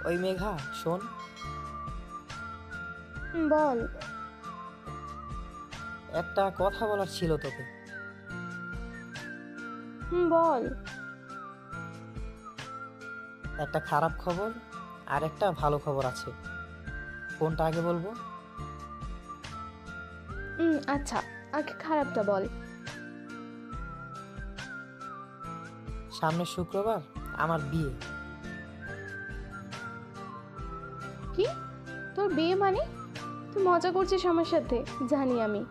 ওই মেঘা, শোন। বল। একটা কথা বলার ছিল তোকে। বল। একটা খারাপ খবর আর একটা ভালো খবর আছে। কোনটা আগে বলবো? আচ্ছা, আগে খারাপটা বল। সামনের শুক্রবার আমার বিয়ে। কি? তোর বিয়ে মানে? তুই মজা করছিস আমার সাথে? জানি আমি।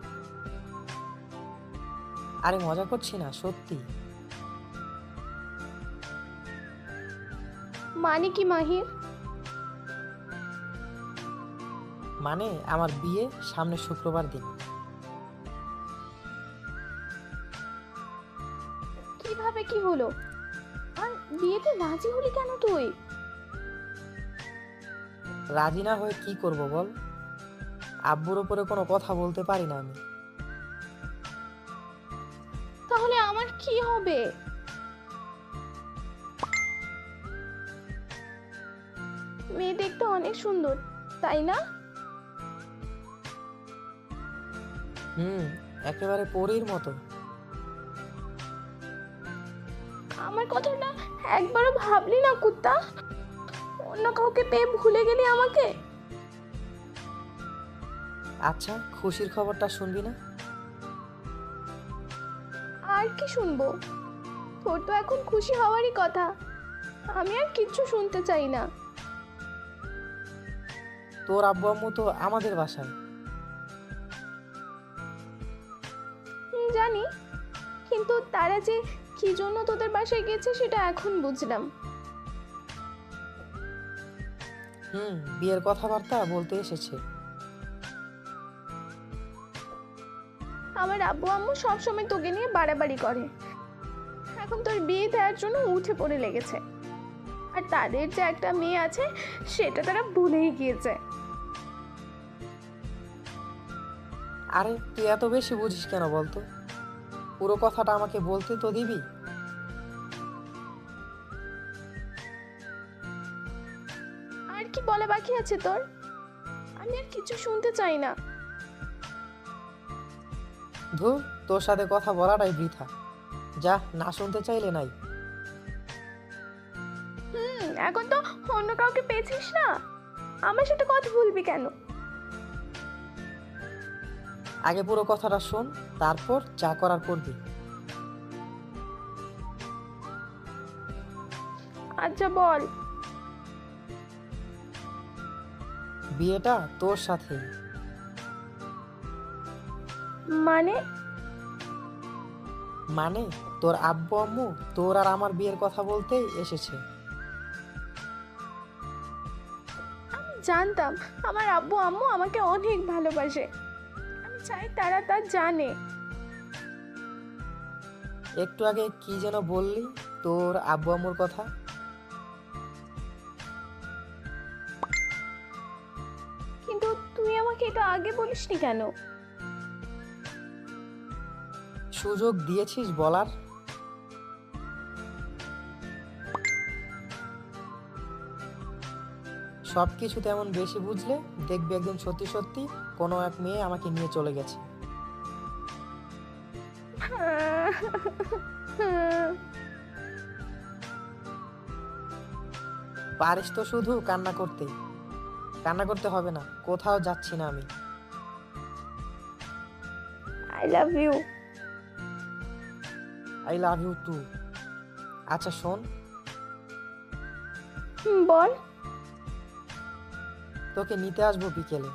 আরে মজা করছি না, সত্যি। মানে কি মাহির? মানে আমার বিয়ে সামনের শুক্রবার দিন। কিভাবে কি হলো? আর বিয়েতে রাজি হলি কেন তুই? রাজি না হয়ে কি করব বল? আব্বুর ওপরে কোনো কথা বলতে পারি না আমি। তাহলে আমার কি হবে? মেয়ে দেখতে অনেক সুন্দর, তাই না? হুম, একেবারে পরীর মতো। আমার কথাটা একবারও ভাবলি না কুত্তা? অন্য কাউকে পেয়ে ভুলে গেলি আমাকে? আচ্ছা, খুশির খবরটা শুনবি না? আর কি শুনবো? তোর তো এখন খুশি হওয়ারই কথা। আমি আর কিচ্ছু শুনতে চাই না। তোর আব্বু আম্মু তো আমাদের বাসায়। জানি, কিন্তু তারা যে কি জন্য তোদের বাসায় গেছে সেটা এখন বুঝলাম। বিয়ের কথাবার্তা বলতে এসেছে। আমার আব্বু আম্মু সবসময় তোকে নিয়ে বাড়াবাড়ি করে। এখন তোর বিয়ে দেওয়ার জন্য উঠে পড়ে লেগেছে। আর তাদের যে একটা মেয়ে আছে সেটা তারা ভুলেই গিয়েছে। আরে তুই এত বেশি বুঝিস কেন বলতো? পুরো কথাটা আমাকে বলতে তো দিবি? আর কি বলা বাকি আছে তোর? আমি আর কিছু শুনতে চাই না। ধুর, তোর সাথে কথা বলাটাই বৃথা। যা, না শুনতে চাইলে নাই। এখন তো অন্য কাউকে পেয়েছিস না, আমার সাথে কথা বলবি কেন? আগে পুরো কথাটা শোন, তারপর যা করার করবি। আচ্ছা বল। বিয়েটা তোর সাথেই। মানে? মানে তোর আব্বু আম্মু তোর আর আমার বিয়ের কথা বলতেই এসেছে। আমি জানতাম আমার আব্বু আম্মু আমাকে অনেক ভালোবাসে। আমি চাই তারা তা জানে। একটু আগে কি যেন বললি তোর আব্বু আম্মুর কথা? কিন্তু তুই আমাকে এটা আগে বলিসনি কেন? সুযোগ দিয়েছিস বলার। সব কিছু তেমন বেশি বুঝলে দেখবি একদিন সত্যি সত্যি কোনো এক মেয়ে আমাকে নিয়ে চলে গেছে। পারিস তো শুধু কান্না করতে। কান্না করতে হবে না, কোথাও যাচ্ছি না আমি। I love you. I love you too. আচ্ছা শোন, বল। তোকে নিতে আসবো বিকেলে।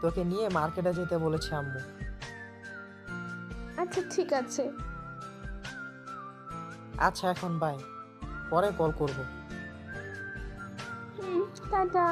তোকে নিয়ে মার্কেটে যেতে বলেছে আম্মু। আচ্ছা ঠিক আছে। আচ্ছা এখন বাই, পরে কল করব। টাটা।